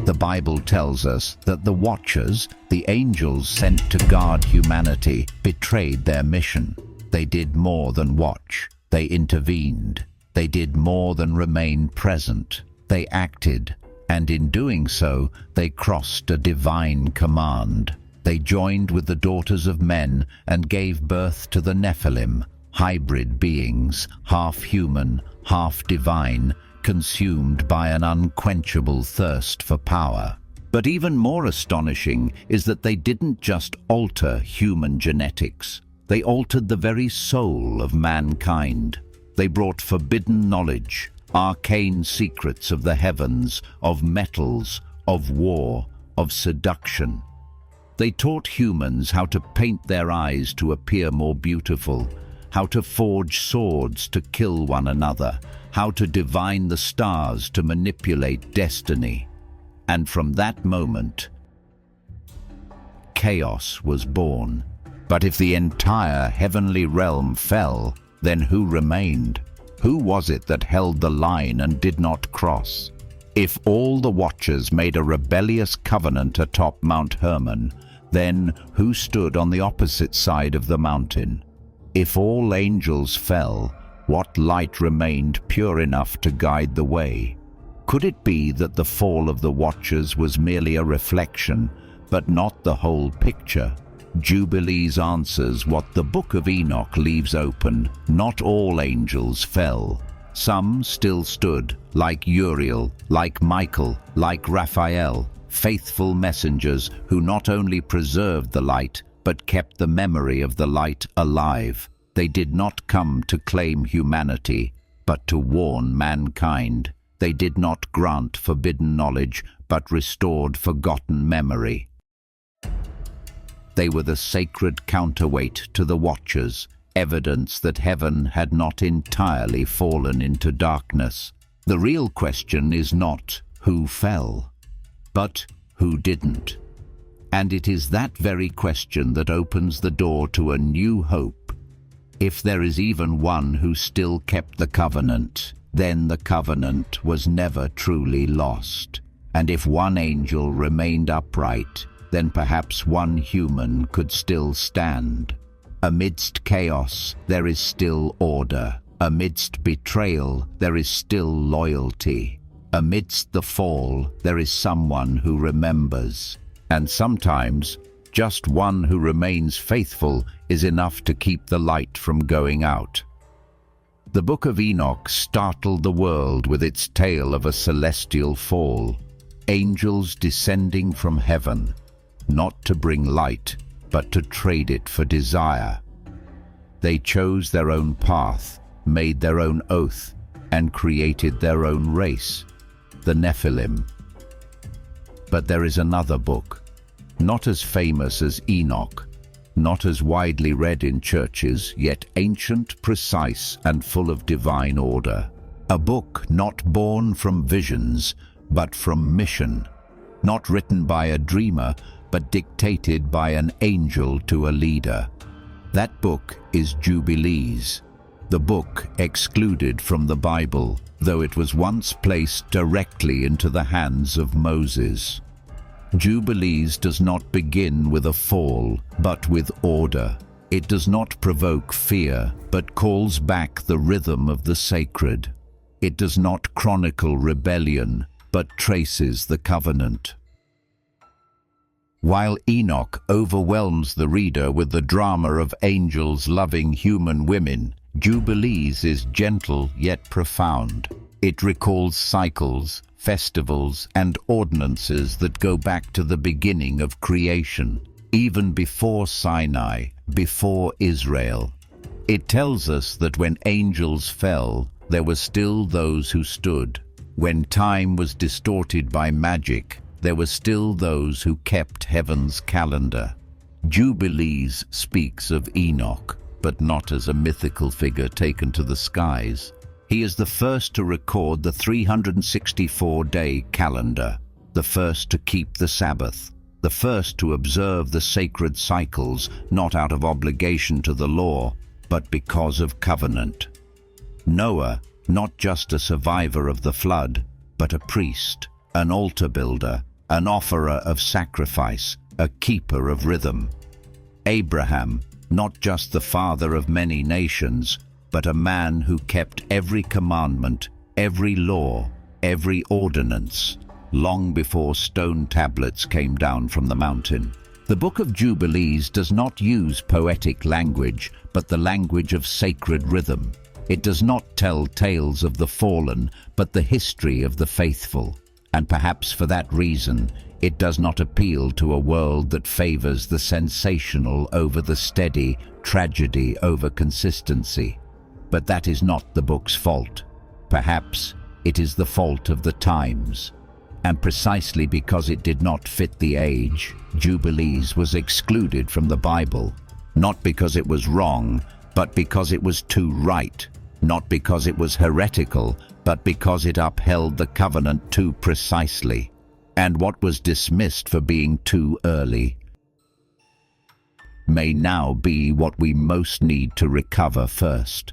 The Bible tells us that the Watchers, the angels sent to guard humanity, betrayed their mission. They did more than watch. They intervened. They did more than remain present. They acted, and in doing so, they crossed a divine command. They joined with the daughters of men and gave birth to the Nephilim, hybrid beings, half human, half divine, consumed by an unquenchable thirst for power. But even more astonishing is that they didn't just alter human genetics. They altered the very soul of mankind. They brought forbidden knowledge, arcane secrets of the heavens, of metals, of war, of seduction. They taught humans how to paint their eyes to appear more beautiful, how to forge swords to kill one another, how to divine the stars to manipulate destiny. And from that moment, chaos was born. But if the entire heavenly realm fell, then who remained? Who was it that held the line and did not cross? If all the Watchers made a rebellious covenant atop Mount Hermon, then who stood on the opposite side of the mountain? If all angels fell, what light remained pure enough to guide the way? Could it be that the fall of the Watchers was merely a reflection, but not the whole picture? Jubilees answers what the Book of Enoch leaves open. Not all angels fell. Some still stood, like Uriel, like Michael, like Raphael, faithful messengers who not only preserved the light, but kept the memory of the light alive. They did not come to claim humanity, but to warn mankind. They did not grant forbidden knowledge, but restored forgotten memory. They were the sacred counterweight to the Watchers, evidence that heaven had not entirely fallen into darkness. The real question is not who fell, but who didn't. And it is that very question that opens the door to a new hope. If there is even one who still kept the covenant, then the covenant was never truly lost. And if one angel remained upright, then perhaps one human could still stand. Amidst chaos, there is still order. Amidst betrayal, there is still loyalty. Amidst the fall, there is someone who remembers. And sometimes, just one who remains faithful is enough to keep the light from going out. The Book of Enoch startled the world with its tale of a celestial fall. Angels descending from heaven, not to bring light, but to trade it for desire. They chose their own path, made their own oath, and created their own race, the Nephilim. But there is another book, not as famous as Enoch, not as widely read in churches, yet ancient, precise, and full of divine order. A book not born from visions, but from mission, not written by a dreamer, but dictated by an angel to a leader. That book is Jubilees, the book excluded from the Bible, though it was once placed directly into the hands of Moses. Jubilees does not begin with a fall, but with order. It does not provoke fear, but calls back the rhythm of the sacred. It does not chronicle rebellion, but traces the covenant. While Enoch overwhelms the reader with the drama of angels loving human women, Jubilees is gentle yet profound. It recalls cycles, festivals, and ordinances that go back to the beginning of creation, even before Sinai, before Israel. It tells us that when angels fell, there were still those who stood. When time was distorted by magic, there were still those who kept heaven's calendar. Jubilees speaks of Enoch, but not as a mythical figure taken to the skies. He is the first to record the 364-day calendar, the first to keep the Sabbath, the first to observe the sacred cycles, not out of obligation to the law, but because of covenant. Noah, not just a survivor of the flood, but a priest, an altar builder, an offerer of sacrifice, a keeper of rhythm. Abraham, not just the father of many nations, but a man who kept every commandment, every law, every ordinance, long before stone tablets came down from the mountain. The Book of Jubilees does not use poetic language, but the language of sacred rhythm. It does not tell tales of the fallen, but the history of the faithful. And perhaps for that reason, it does not appeal to a world that favors the sensational over the steady, tragedy over consistency. But that is not the book's fault. Perhaps it is the fault of the times. And precisely because it did not fit the age, Jubilees was excluded from the Bible. Not because it was wrong, but because it was too right. Not because it was heretical, but because it upheld the covenant too precisely. And what was dismissed for being too early may now be what we most need to recover first.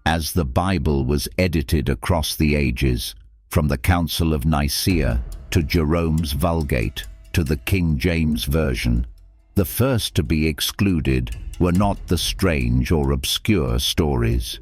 As the Bible was edited across the ages, from the Council of Nicaea to Jerome's Vulgate to the King James Version, the first to be excluded were not the strange or obscure stories,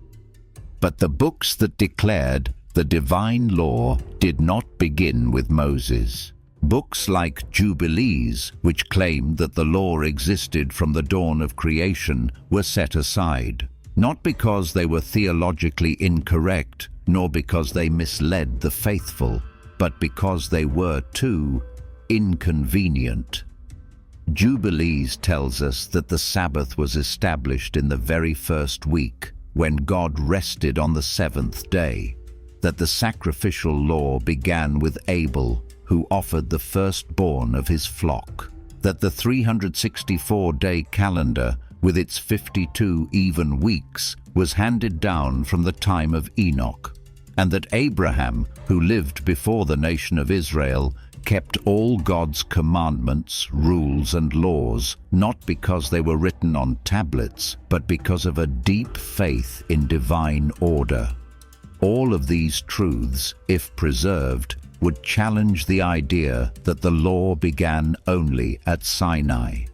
but the books that declared the divine law did not begin with Moses. Books like Jubilees, which claimed that the law existed from the dawn of creation, were set aside, not because they were theologically incorrect, nor because they misled the faithful, but because they were too inconvenient. Jubilees tells us that the Sabbath was established in the very first week, when God rested on the seventh day, that the sacrificial law began with Abel, who offered the firstborn of his flock, that the 364-day calendar, with its 52 even weeks, was handed down from the time of Enoch, and that Abraham, who lived before the nation of Israel, kept all God's commandments, rules, and laws, not because they were written on tablets, but because of a deep faith in divine order. All of these truths, if preserved, would challenge the idea that the law began only at Sinai.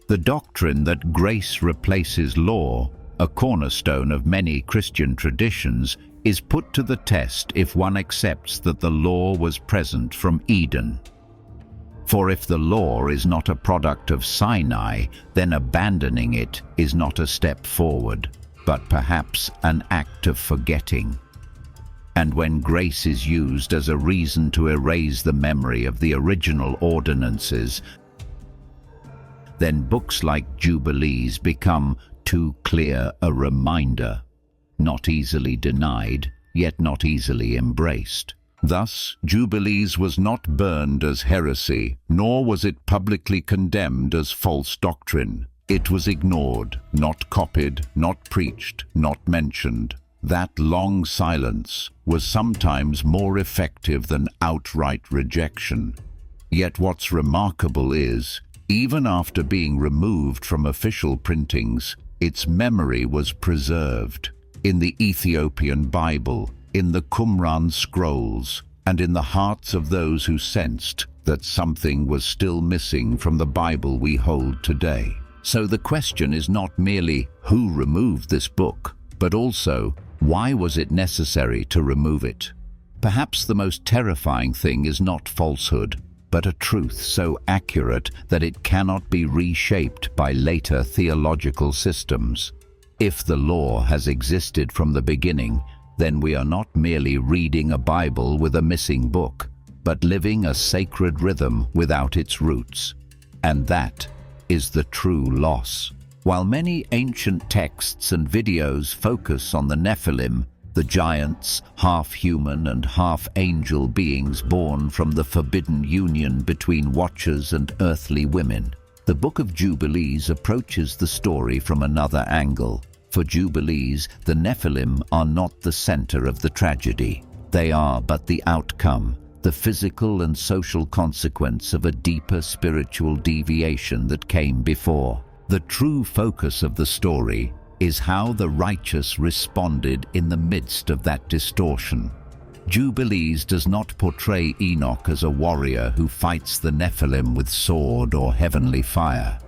The doctrine that grace replaces law, a cornerstone of many Christian traditions, is put to the test if one accepts that the law was present from Eden. For if the law is not a product of Sinai, then abandoning it is not a step forward, but perhaps an act of forgetting. And when grace is used as a reason to erase the memory of the original ordinances, then books like Jubilees become too clear a reminder, not easily denied, yet not easily embraced. Thus, Jubilees was not burned as heresy, nor was it publicly condemned as false doctrine. It was ignored, not copied, not preached, not mentioned. That long silence was sometimes more effective than outright rejection. Yet what's remarkable is, even after being removed from official printings, its memory was preserved. In the Ethiopian Bible, in the Qumran scrolls, and in the hearts of those who sensed that something was still missing from the Bible we hold today. So the question is not merely who removed this book, but also why was it necessary to remove it? Perhaps the most terrifying thing is not falsehood, but a truth so accurate that it cannot be reshaped by later theological systems. If the law has existed from the beginning, then we are not merely reading a Bible with a missing book, but living a sacred rhythm without its roots. And that is the true loss. While many ancient texts and videos focus on the Nephilim, the giants, half-human and half-angel beings born from the forbidden union between watchers and earthly women, the Book of Jubilees approaches the story from another angle. For Jubilees, the Nephilim are not the center of the tragedy. They are but the outcome, the physical and social consequence of a deeper spiritual deviation that came before. The true focus of the story is how the righteous responded in the midst of that distortion. Jubilees does not portray Enoch as a warrior who fights the Nephilim with sword or heavenly fire.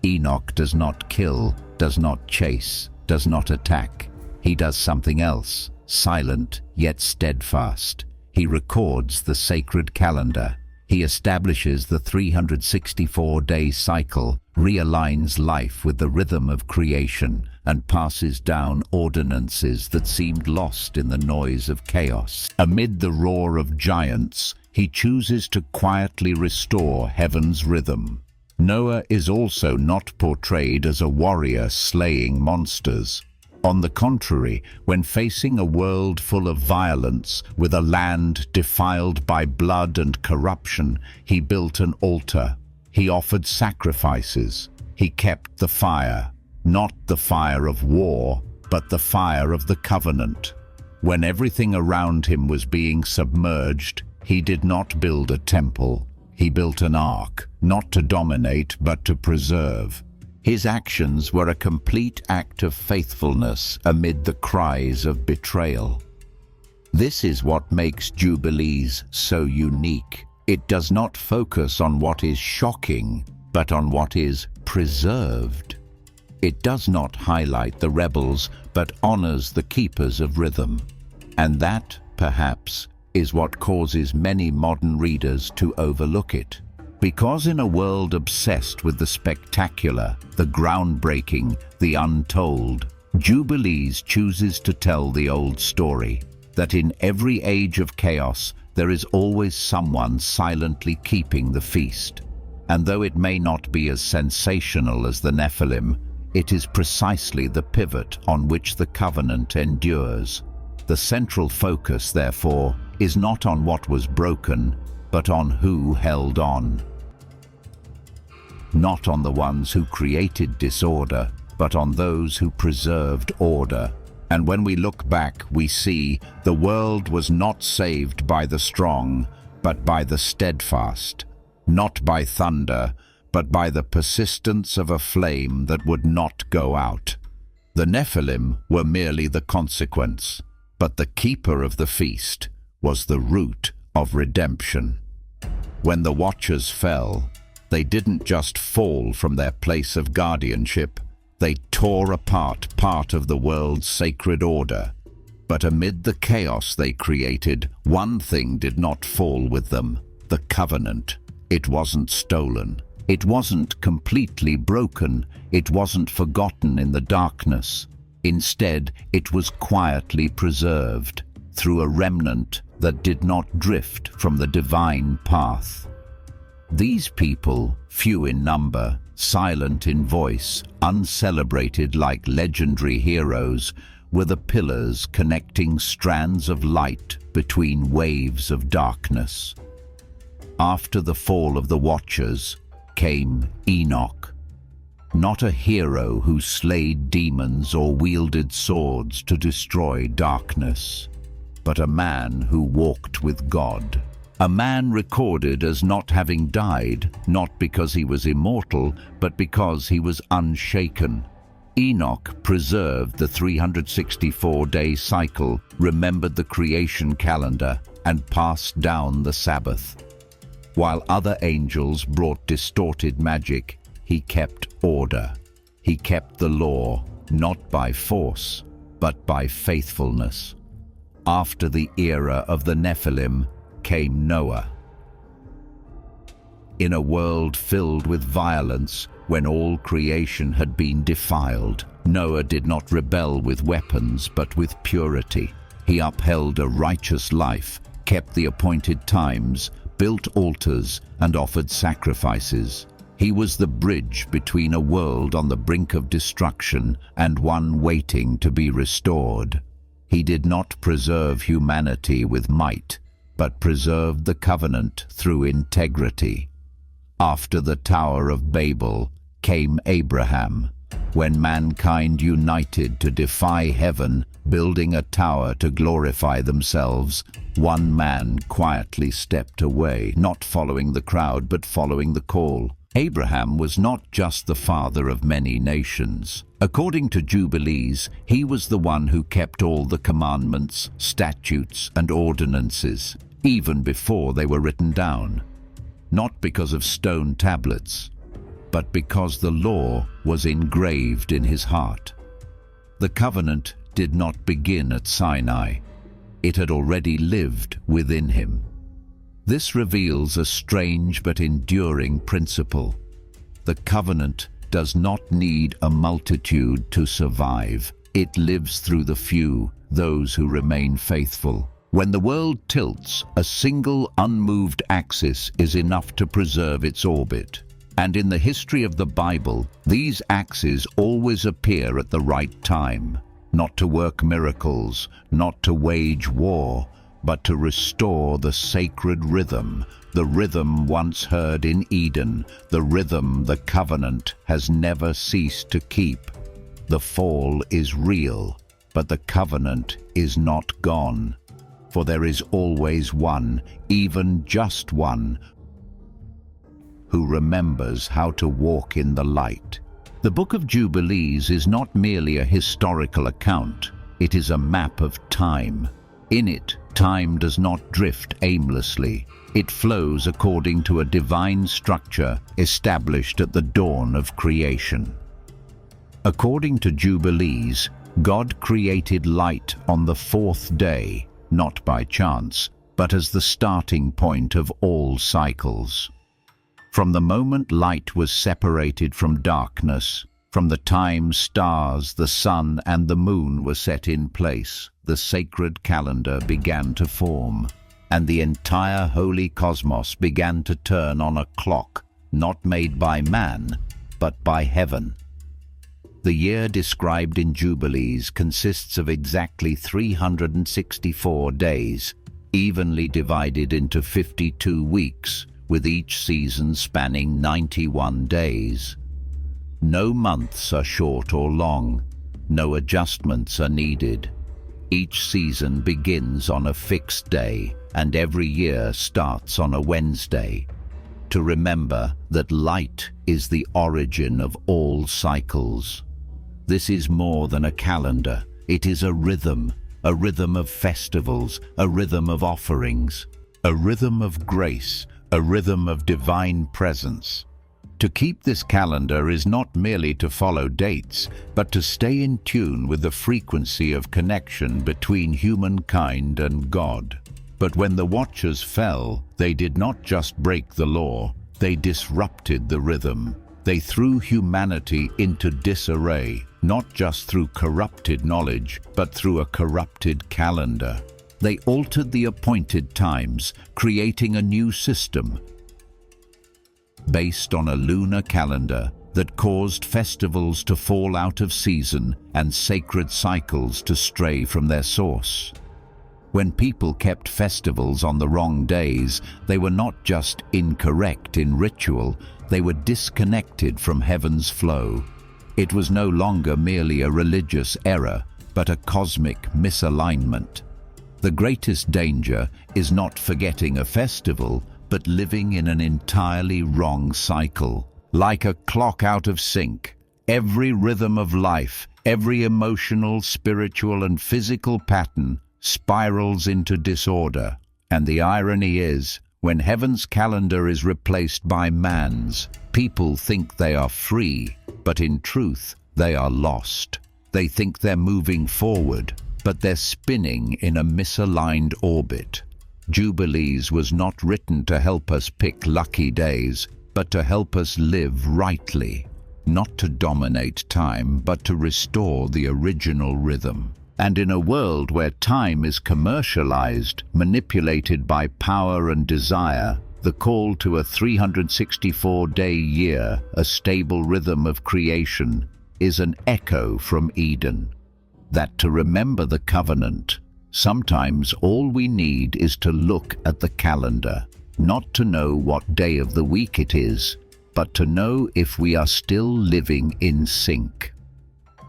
Enoch does not kill, does not chase, does not attack. He does something else, silent yet steadfast. He records the sacred calendar. He establishes the 364-day cycle, realigns life with the rhythm of creation, and passes down ordinances that seemed lost in the noise of chaos. Amid the roar of giants, he chooses to quietly restore heaven's rhythm. Noah is also not portrayed as a warrior slaying monsters. On the contrary, when facing a world full of violence, with a land defiled by blood and corruption, he built an altar. He offered sacrifices. He kept the fire, not the fire of war, but the fire of the covenant. When everything around him was being submerged, he did not build a temple. He built an ark, not to dominate, but to preserve. His actions were a complete act of faithfulness amid the cries of betrayal. This is what makes Jubilees so unique. It does not focus on what is shocking, but on what is preserved. It does not highlight the rebels, but honors the keepers of rhythm. And that, perhaps, is what causes many modern readers to overlook it. Because in a world obsessed with the spectacular, the groundbreaking, the untold, Jubilees chooses to tell the old story, that in every age of chaos, there is always someone silently keeping the feast. And though it may not be as sensational as the Nephilim, it is precisely the pivot on which the covenant endures. The central focus, therefore, is not on what was broken, but on who held on. Not on the ones who created disorder, but on those who preserved order. And when we look back, we see the world was not saved by the strong, but by the steadfast. Not by thunder, but by the persistence of a flame that would not go out. The Nephilim were merely the consequence, but the keeper of the feast was the root of redemption. When the watchers fell, they didn't just fall from their place of guardianship, they tore apart part of the world's sacred order. But amid the chaos they created, one thing did not fall with them: the covenant. It wasn't stolen. It wasn't completely broken. It wasn't forgotten in the darkness. Instead, it was quietly preserved through a remnant that did not drift from the divine path. These people, few in number, silent in voice, uncelebrated like legendary heroes, were the pillars connecting strands of light between waves of darkness. After the fall of the Watchers came Enoch, not a hero who slayed demons or wielded swords to destroy darkness, but a man who walked with God. A man recorded as not having died, not because he was immortal, but because he was unshaken. Enoch preserved the 364-day cycle, remembered the creation calendar, and passed down the Sabbath. While other angels brought distorted magic, he kept order. He kept the law, not by force, but by faithfulness. After the era of the Nephilim came Noah. In a world filled with violence, when all creation had been defiled, Noah did not rebel with weapons, but with purity. He upheld a righteous life, kept the appointed times, built altars, and offered sacrifices. He was the bridge between a world on the brink of destruction and one waiting to be restored. He did not preserve humanity with might, but preserved the covenant through integrity. After the Tower of Babel came Abraham, when mankind united to defy heaven, building a tower to glorify themselves. One man quietly stepped away, not following the crowd, but following the call. Abraham was not just the father of many nations. According to Jubilees, he was the one who kept all the commandments, statutes, and ordinances, even before they were written down. Not because of stone tablets, but because the law was engraved in his heart. The covenant did not begin at Sinai. It had already lived within him. This reveals a strange but enduring principle. The covenant does not need a multitude to survive. It lives through the few, those who remain faithful. When the world tilts, a single unmoved axis is enough to preserve its orbit. And in the history of the Bible, these axes always appear at the right time, not to work miracles, not to wage war, but to restore the sacred rhythm, the rhythm once heard in Eden, the rhythm the covenant has never ceased to keep. The fall is real, but the covenant is not gone. For there is always one, even just one, who remembers how to walk in the light. The Book of Jubilees is not merely a historical account, it is a map of time. In it, time does not drift aimlessly. It flows according to a divine structure established at the dawn of creation. According to Jubilees, God created light on the fourth day, not by chance, but as the starting point of all cycles. From the moment light was separated from darkness, from the time stars, the sun, and the moon were set in place, the sacred calendar began to form, and the entire holy cosmos began to turn on a clock not made by man, but by heaven. The year described in Jubilees consists of exactly 364 days, evenly divided into 52 weeks, with each season spanning 91 days. No months are short or long, no adjustments are needed. Each season begins on a fixed day, and every year starts on a Wednesday. To remember that light is the origin of all cycles. This is more than a calendar. It is a rhythm of festivals, a rhythm of offerings, a rhythm of grace, a rhythm of divine presence. To keep this calendar is not merely to follow dates, but to stay in tune with the frequency of connection between humankind and God. But when the watchers fell, they did not just break the law, they disrupted the rhythm. They threw humanity into disarray, not just through corrupted knowledge, but through a corrupted calendar. They altered the appointed times, creating a new system based on a lunar calendar that caused festivals to fall out of season and sacred cycles to stray from their source. When people kept festivals on the wrong days, they were not just incorrect in ritual, they were disconnected from heaven's flow. It was no longer merely a religious error, but a cosmic misalignment. The greatest danger is not forgetting a festival, but living in an entirely wrong cycle. Like a clock out of sync, every rhythm of life, every emotional, spiritual, and physical pattern spirals into disorder. And the irony is, when heaven's calendar is replaced by man's, people think they are free, but in truth, they are lost. They think they're moving forward, but they're spinning in a misaligned orbit. Jubilees was not written to help us pick lucky days, but to help us live rightly, not to dominate time, but to restore the original rhythm. And in a world where time is commercialized, manipulated by power and desire, the call to a 364-day year, a stable rhythm of creation, is an echo from Eden. That to remember the covenant, sometimes all we need is to look at the calendar, not to know what day of the week it is, but to know if we are still living in sync.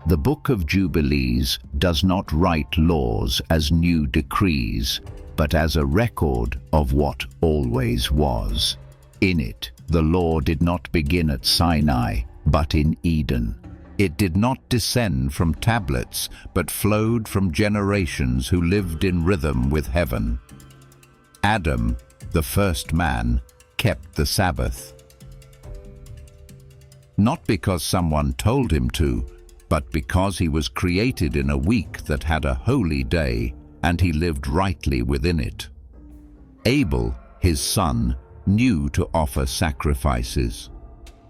The Book of Jubilees does not write laws as new decrees, but as a record of what always was. In it, The law did not begin at Sinai, but in Eden. It did not descend from tablets, but flowed from generations who lived in rhythm with heaven. Adam, the first man, kept the Sabbath. Not because someone told him to, but because he was created in a week that had a holy day, and he lived rightly within it. Abel, his son, knew to offer sacrifices,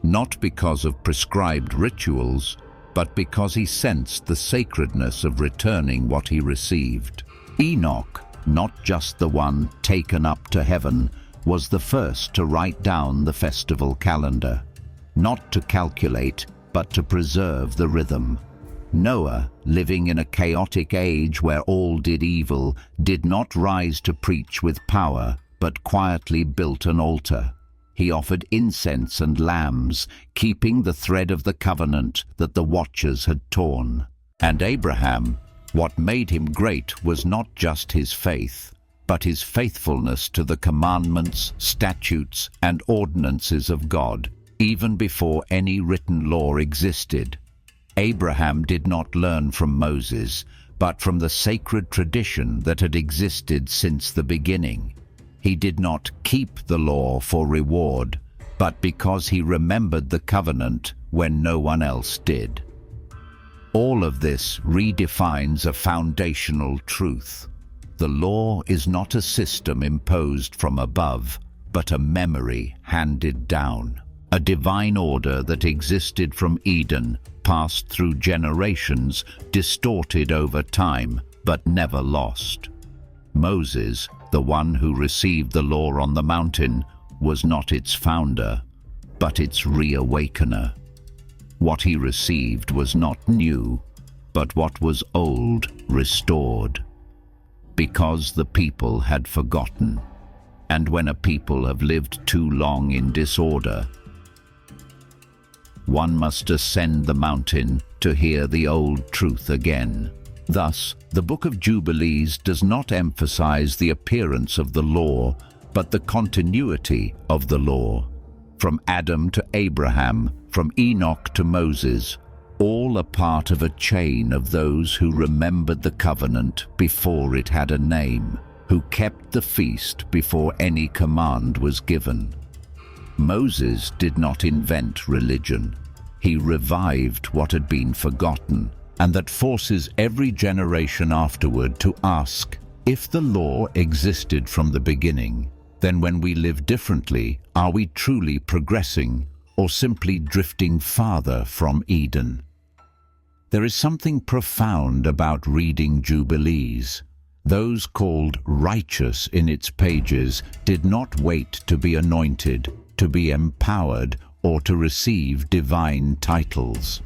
not because of prescribed rituals, but because he sensed the sacredness of returning what he received. Enoch, not just the one taken up to heaven, was the first to write down the festival calendar, not to calculate, but to preserve the rhythm. Noah, living in a chaotic age where all did evil, did not rise to preach with power, but quietly built an altar. He offered incense and lambs, keeping the thread of the covenant that the watchers had torn. And Abraham, what made him great was not just his faith, but his faithfulness to the commandments, statutes, and ordinances of God, even before any written law existed. Abraham did not learn from Moses, but from the sacred tradition that had existed since the beginning. He did not keep the law for reward, but because he remembered the covenant when no one else did. All of this redefines a foundational truth. The law is not a system imposed from above, but a memory handed down. A divine order that existed from Eden, passed through generations, distorted over time, but never lost. Moses, the one who received the law on the mountain, was not its founder, but its reawakener. What he received was not new, but what was old restored. Because the people had forgotten. And when a people have lived too long in disorder, one must ascend the mountain to hear the old truth again. Thus, the Book of Jubilees does not emphasize the appearance of the law, but the continuity of the law. From Adam to Abraham, from Enoch to Moses, all a part of a chain of those who remembered the covenant before it had a name, who kept the feast before any command was given. Moses did not invent religion. He revived what had been forgotten, and that forces every generation afterward to ask, if the law existed from the beginning, then when we live differently, are we truly progressing or simply drifting farther from Eden? There is something profound about reading Jubilees. Those called righteous in its pages did not wait to be anointed, to be empowered, or to receive divine titles.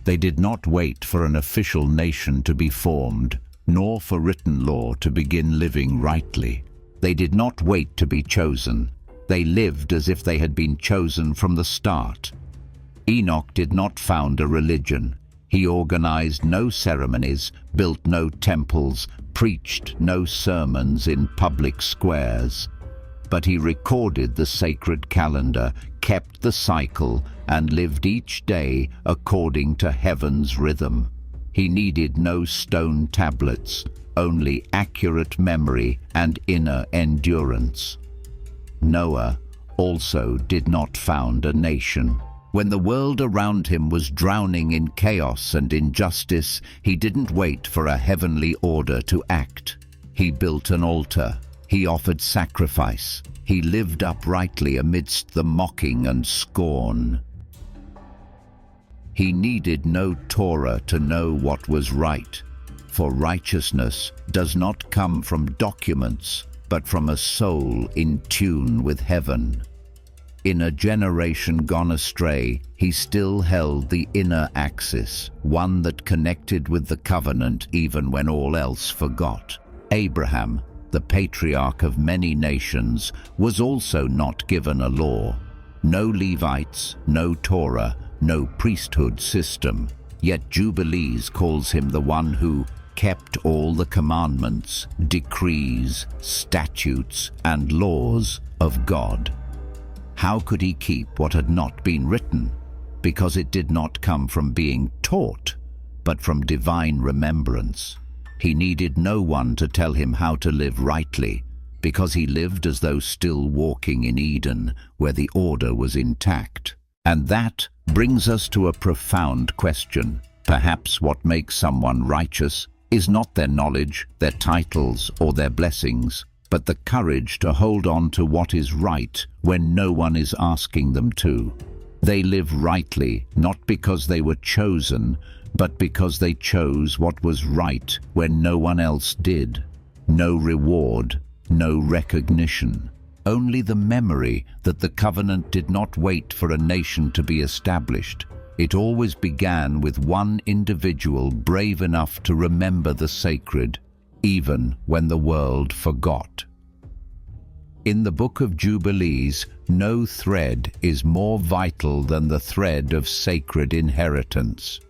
They did not wait for an official nation to be formed, nor for written law to begin living rightly. They did not wait to be chosen. They lived as if they had been chosen from the start. Enoch did not found a religion. He organized no ceremonies, built no temples, preached no sermons in public squares. But he recorded the sacred calendar, kept the cycle, and lived each day according to heaven's rhythm. He needed no stone tablets, only accurate memory and inner endurance. Noah also did not found a nation. When the world around him was drowning in chaos and injustice, he didn't wait for a heavenly order to act. He built an altar. He offered sacrifice. He lived uprightly amidst the mocking and scorn. He needed no Torah to know what was right, for righteousness does not come from documents, but from a soul in tune with heaven. In a generation gone astray, he still held the inner axis, one that connected with the covenant even when all else forgot. Abraham, the patriarch of many nations, was also not given a law. No Levites, no Torah, no priesthood system. Yet Jubilees calls him the one who kept all the commandments, decrees, statutes, and laws of God. How could he keep what had not been written? Because it did not come from being taught, but from divine remembrance. He needed no one to tell him how to live rightly, because he lived as though still walking in Eden, where the order was intact. And that brings us to a profound question. Perhaps what makes someone righteous is not their knowledge, their titles, or their blessings, but the courage to hold on to what is right when no one is asking them to. They live rightly, not because they were chosen, but because they chose what was right when no one else did. No reward, no recognition. Only the memory that the covenant did not wait for a nation to be established. It always began with one individual brave enough to remember the sacred, even when the world forgot. In the Book of Jubilees, no thread is more vital than the thread of sacred inheritance.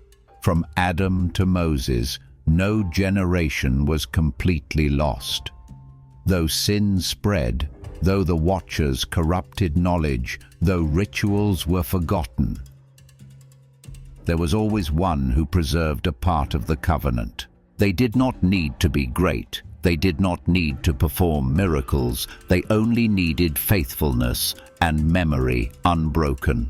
From Adam to Moses, no generation was completely lost. Though sin spread, though the watchers corrupted knowledge, though rituals were forgotten, there was always one who preserved a part of the covenant. They did not need to be great. They did not need to perform miracles. They only needed faithfulness and memory unbroken.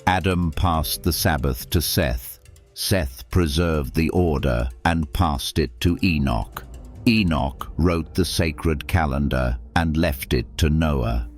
Adam passed the Sabbath to Seth. Seth preserved the order and passed it to Enoch. Enoch wrote the sacred calendar and left it to Noah.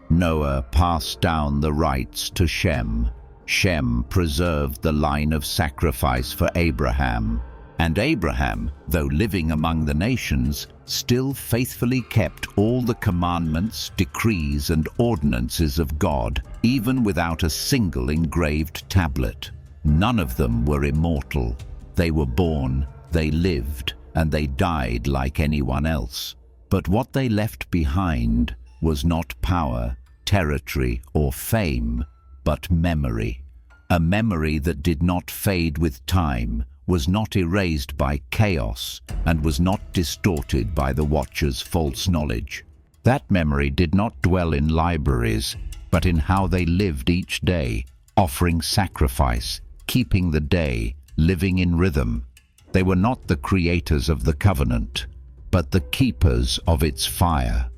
Noah passed down the rites to Shem. Shem preserved the line of sacrifice for Abraham. And Abraham, though living among the nations, still faithfully kept all the commandments, decrees, and ordinances of God, even without a single engraved tablet. None of them were immortal. They were born, they lived, and they died like anyone else. But what they left behind was not power, territory, or fame, but memory. A memory that did not fade with time, was not erased by chaos, and was not distorted by the watcher's false knowledge. That memory did not dwell in libraries, but in how they lived each day, offering sacrifice, keeping the day, living in rhythm. They were not the creators of the covenant, but the keepers of its fire.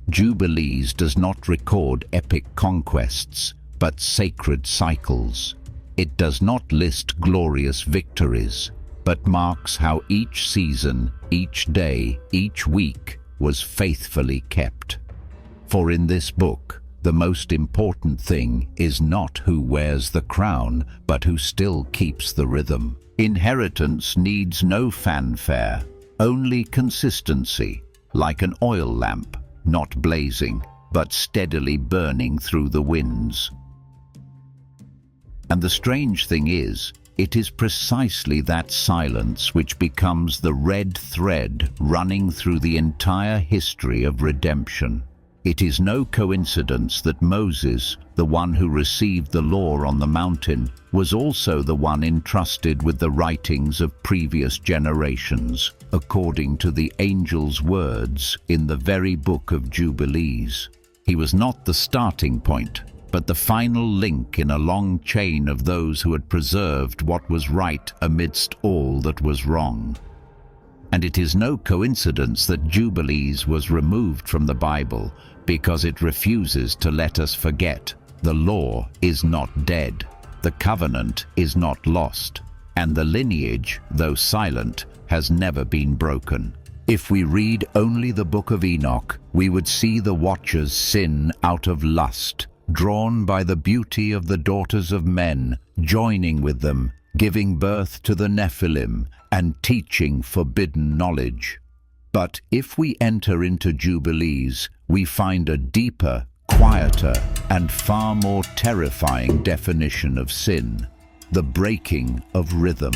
Jubilees does not record epic conquests, but sacred cycles. It does not list glorious victories, but marks how each season, each day, each week was faithfully kept. For in this book, the most important thing is not who wears the crown, but who still keeps the rhythm. Inheritance needs no fanfare, only consistency, like an oil lamp, not blazing, but steadily burning through the winds. And the strange thing is, it is precisely that silence which becomes the red thread running through the entire history of redemption. It is no coincidence that Moses, the one who received the law on the mountain, was also the one entrusted with the writings of previous generations, according to the angel's words in the very Book of Jubilees. He was not the starting point, but the final link in a long chain of those who had preserved what was right amidst all that was wrong. And it is no coincidence that Jubilees was removed from the Bible, because it refuses to let us forget the law is not dead, the covenant is not lost, and the lineage, though silent, has never been broken. If we read only the Book of Enoch, we would see the watchers sin out of lust, drawn by the beauty of the daughters of men, joining with them, giving birth to the Nephilim, and teaching forbidden knowledge. But if we enter into Jubilees, we find a deeper, quieter, and far more terrifying definition of sin: the breaking of rhythm.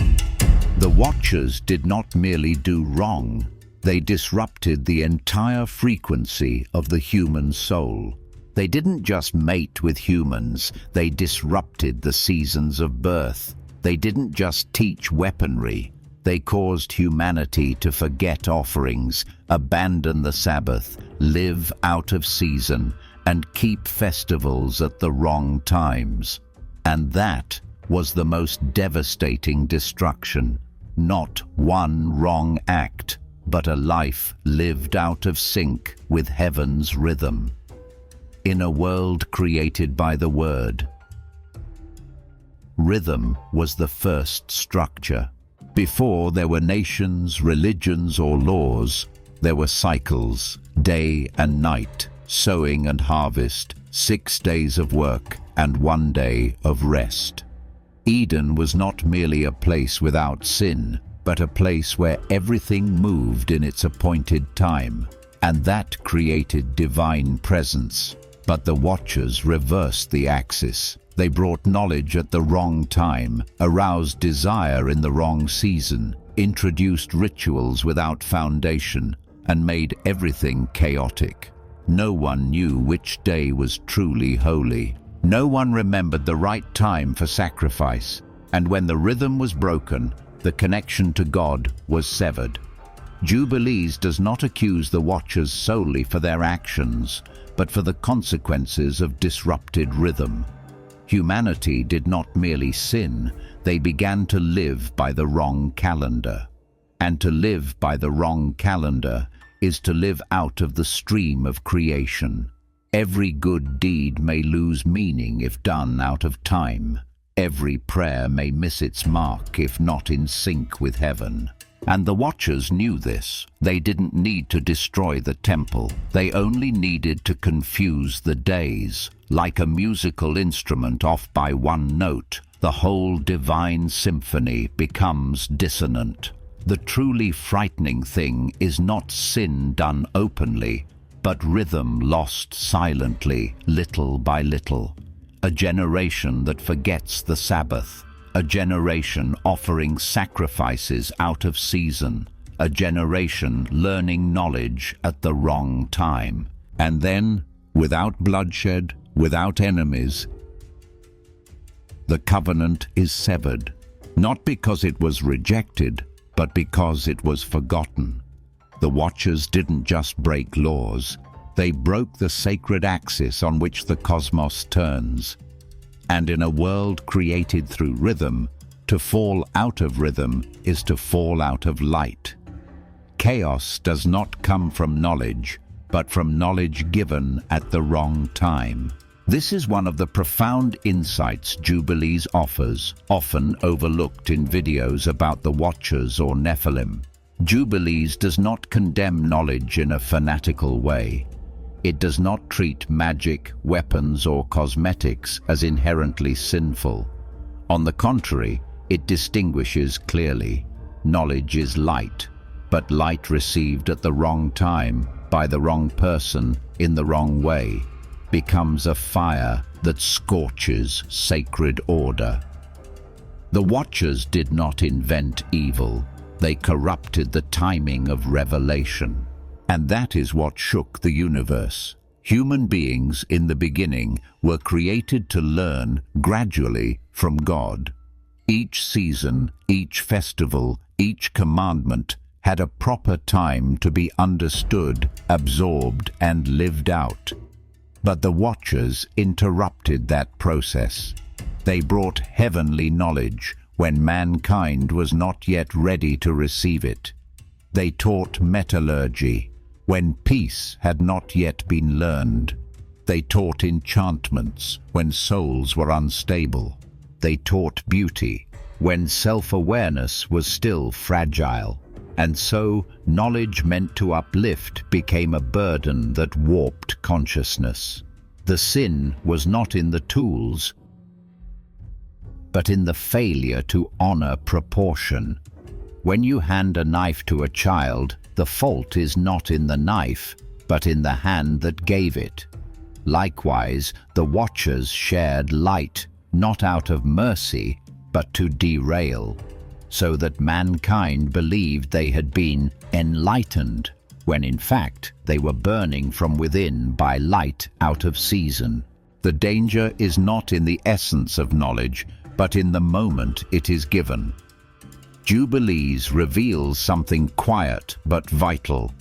The watchers did not merely do wrong, they disrupted the entire frequency of the human soul. They didn't just mate with humans, they disrupted the seasons of birth. They didn't just teach weaponry, they caused humanity to forget offerings, abandon the Sabbath, live out of season, and keep festivals at the wrong times. And that was the most devastating destruction. Not one wrong act, but a life lived out of sync with heaven's rhythm. In a world created by the Word, rhythm was the first structure. Before there were nations, religions, or laws, there were cycles, day and night, sowing and harvest, 6 days of work and 1 day of rest. Eden was not merely a place without sin, but a place where everything moved in its appointed time, and that created divine presence. But the Watchers reversed the axis. They brought knowledge at the wrong time, aroused desire in the wrong season, introduced rituals without foundation, and made everything chaotic. No one knew which day was truly holy. No one remembered the right time for sacrifice, and when the rhythm was broken, the connection to God was severed. Jubilees does not accuse the Watchers solely for their actions, but for the consequences of disrupted rhythm. Humanity did not merely sin, they began to live by the wrong calendar. And to live by the wrong calendar is to live out of the stream of creation. Every good deed may lose meaning if done out of time. Every prayer may miss its mark if not in sync with heaven. And the Watchers knew this. They didn't need to destroy the temple. They only needed to confuse the days. Like a musical instrument off by one note, the whole divine symphony becomes dissonant. The truly frightening thing is not sin done openly, but rhythm lost silently, little by little. A generation that forgets the Sabbath. A generation offering sacrifices out of season. A generation learning knowledge at the wrong time. And then, without bloodshed, without enemies, the covenant is severed. Not because it was rejected, but because it was forgotten. The Watchers didn't just break laws, they broke the sacred axis on which the cosmos turns. And in a world created through rhythm, to fall out of rhythm is to fall out of light. Chaos does not come from knowledge, but from knowledge given at the wrong time. This is one of the profound insights Jubilees offers, often overlooked in videos about the Watchers or Nephilim. Jubilees does not condemn knowledge in a fanatical way. It does not treat magic, weapons, or cosmetics as inherently sinful. On the contrary, it distinguishes clearly. Knowledge is light, but light received at the wrong time, by the wrong person, in the wrong way, becomes a fire that scorches sacred order. The Watchers did not invent evil. They corrupted the timing of revelation. And that is what shook the universe. Human beings in the beginning were created to learn gradually from God. Each season, each festival, each commandment had a proper time to be understood, absorbed, and lived out. But the Watchers interrupted that process. They brought heavenly knowledge when mankind was not yet ready to receive it. They taught metallurgy when peace had not yet been learned. They taught enchantments when souls were unstable. They taught beauty when self-awareness was still fragile. And so, knowledge meant to uplift became a burden that warped consciousness. The sin was not in the tools, but in the failure to honor proportion. When you hand a knife to a child, the fault is not in the knife, but in the hand that gave it. Likewise, the Watchers shared light, not out of mercy, but to derail, so that mankind believed they had been enlightened, when in fact they were burning from within by light out of season. The danger is not in the essence of knowledge, but in the moment it is given. Jubilees reveals something quiet but vital.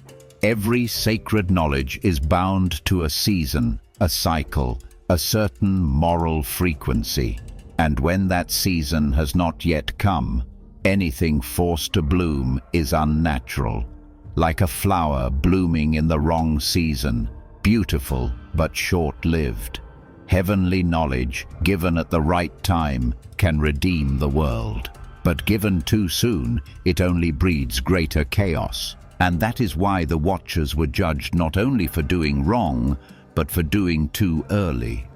Every sacred knowledge is bound to a season, a cycle, a certain moral frequency. And when that season has not yet come, anything forced to bloom is unnatural. Like a flower blooming in the wrong season, beautiful but short-lived. Heavenly knowledge, given at the right time, can redeem the world. But given too soon, it only breeds greater chaos. And that is why the Watchers were judged not only for doing wrong, but for doing too early.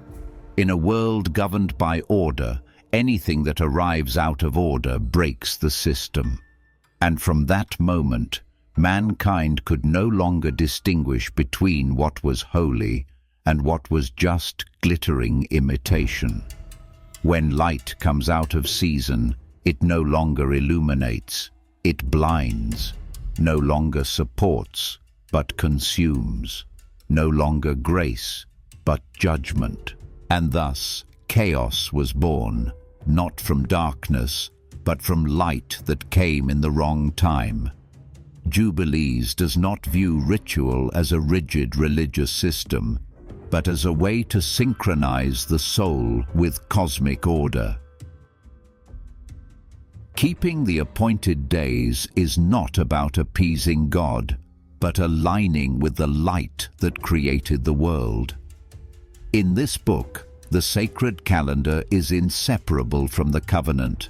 In a world governed by order, anything that arrives out of order breaks the system. And from that moment, mankind could no longer distinguish between what was holy and what was just glittering imitation. When light comes out of season, it no longer illuminates, it blinds, no longer supports, but consumes, no longer grace, but judgment. And thus, chaos was born, not from darkness, but from light that came in the wrong time. Jubilees does not view ritual as a rigid religious system, but as a way to synchronize the soul with cosmic order. Keeping the appointed days is not about appeasing God, but aligning with the light that created the world. In this book, the sacred calendar is inseparable from the covenant.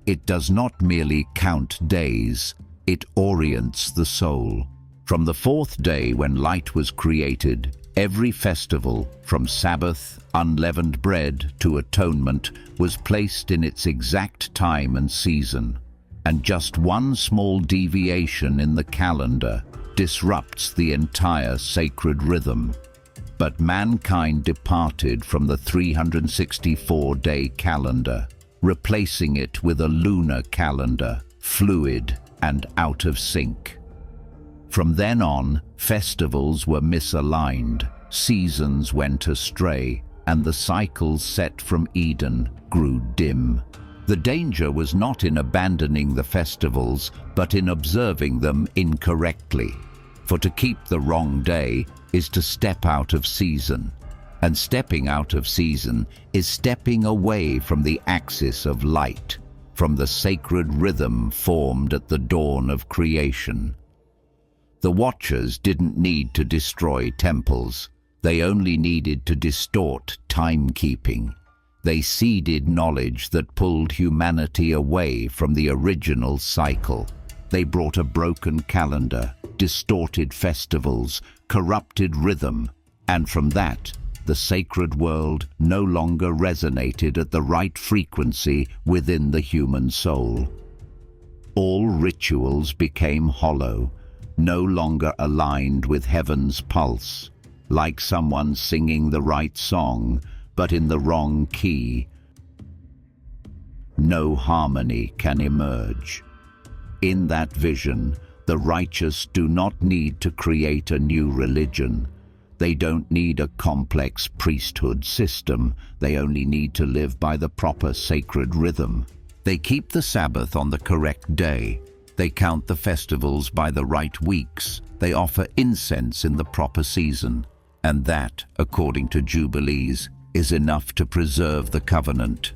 It does not merely count days, it orients the soul. From the fourth day when light was created, every festival, from Sabbath, unleavened bread, to atonement, was placed in its exact time and season. And just one small deviation in the calendar disrupts the entire sacred rhythm. But mankind departed from the 364-day calendar, replacing it with a lunar calendar, fluid and out of sync. From then on, festivals were misaligned, seasons went astray, and the cycles set from Eden grew dim. The danger was not in abandoning the festivals, but in observing them incorrectly. For to keep the wrong day is to step out of season, and stepping out of season is stepping away from the axis of light, from the sacred rhythm formed at the dawn of creation. The Watchers didn't need to destroy temples. They only needed to distort timekeeping. They seeded knowledge that pulled humanity away from the original cycle. They brought a broken calendar, distorted festivals, corrupted rhythm, and from that, the sacred world no longer resonated at the right frequency within the human soul. All rituals became hollow, no longer aligned with heaven's pulse, like someone singing the right song, but in the wrong key. No harmony can emerge. In that vision, the righteous do not need to create a new religion. They don't need a complex priesthood system. They only need to live by the proper sacred rhythm. They keep the Sabbath on the correct day. They count the festivals by the right weeks. They offer incense in the proper season. And that, according to Jubilees, is enough to preserve the covenant.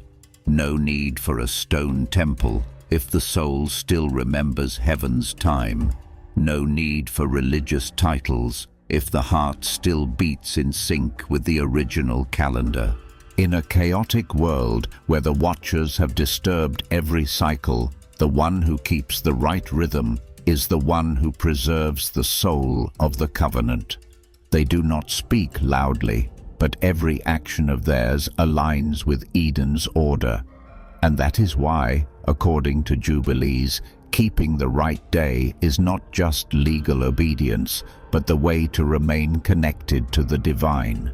No need for a stone temple if the soul still remembers heaven's time. No need for religious titles if the heart still beats in sync with the original calendar. In a chaotic world where the Watchers have disturbed every cycle, the one who keeps the right rhythm is the one who preserves the soul of the covenant. They do not speak loudly, but every action of theirs aligns with Eden's order. And that is why, according to Jubilees, keeping the right day is not just legal obedience, but the way to remain connected to the divine.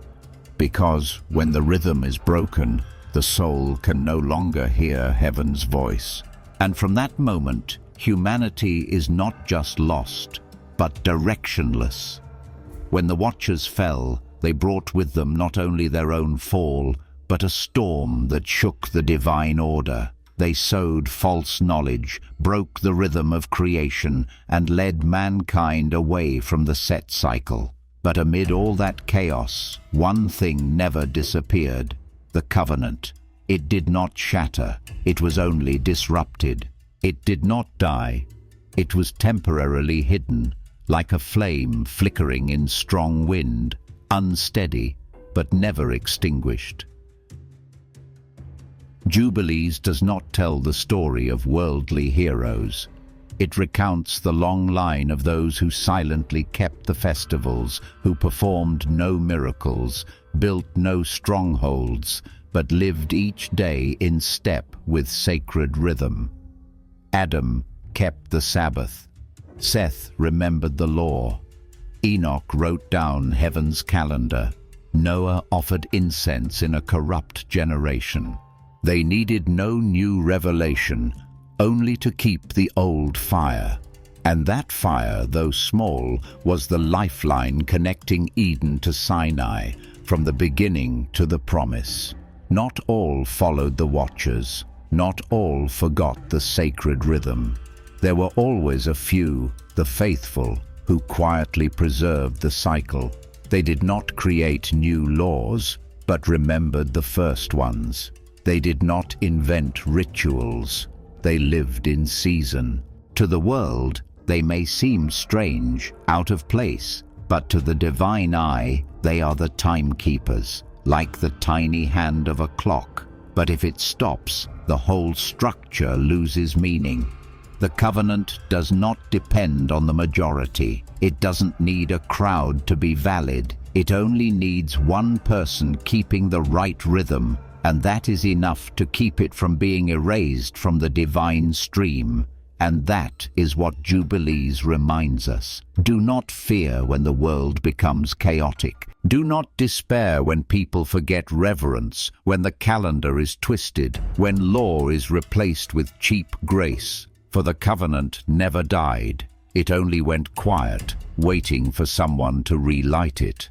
Because when the rhythm is broken, the soul can no longer hear heaven's voice. And from that moment, humanity is not just lost, but directionless. When the Watchers fell, they brought with them not only their own fall, but a storm that shook the divine order. They sowed false knowledge, broke the rhythm of creation, and led mankind away from the set cycle. But amid all that chaos, one thing never disappeared: the covenant. It did not shatter, it was only disrupted. It did not die, it was temporarily hidden, like a flame flickering in strong wind, unsteady, but never extinguished. Jubilees does not tell the story of worldly heroes. It recounts the long line of those who silently kept the festivals, who performed no miracles, built no strongholds, but lived each day in step with sacred rhythm. Adam kept the Sabbath. Seth remembered the law. Enoch wrote down heaven's calendar. Noah offered incense in a corrupt generation. They needed no new revelation, only to keep the old fire. And that fire, though small, was the lifeline connecting Eden to Sinai, from the beginning to the promise. Not all followed the watchers. Not all forgot the sacred rhythm. There were always a few, the faithful, who quietly preserved the cycle. They did not create new laws, but remembered the first ones. They did not invent rituals. They lived in season. To the world, they may seem strange, out of place, but to the divine eye, they are the timekeepers, like the tiny hand of a clock. But if it stops, the whole structure loses meaning. The covenant does not depend on the majority. It doesn't need a crowd to be valid. It only needs one person keeping the right rhythm, and that is enough to keep it from being erased from the divine stream. And that is what Jubilees reminds us. Do not fear when the world becomes chaotic. Do not despair when people forget reverence, when the calendar is twisted, when law is replaced with cheap grace. For the covenant never died. It only went quiet, waiting for someone to relight it.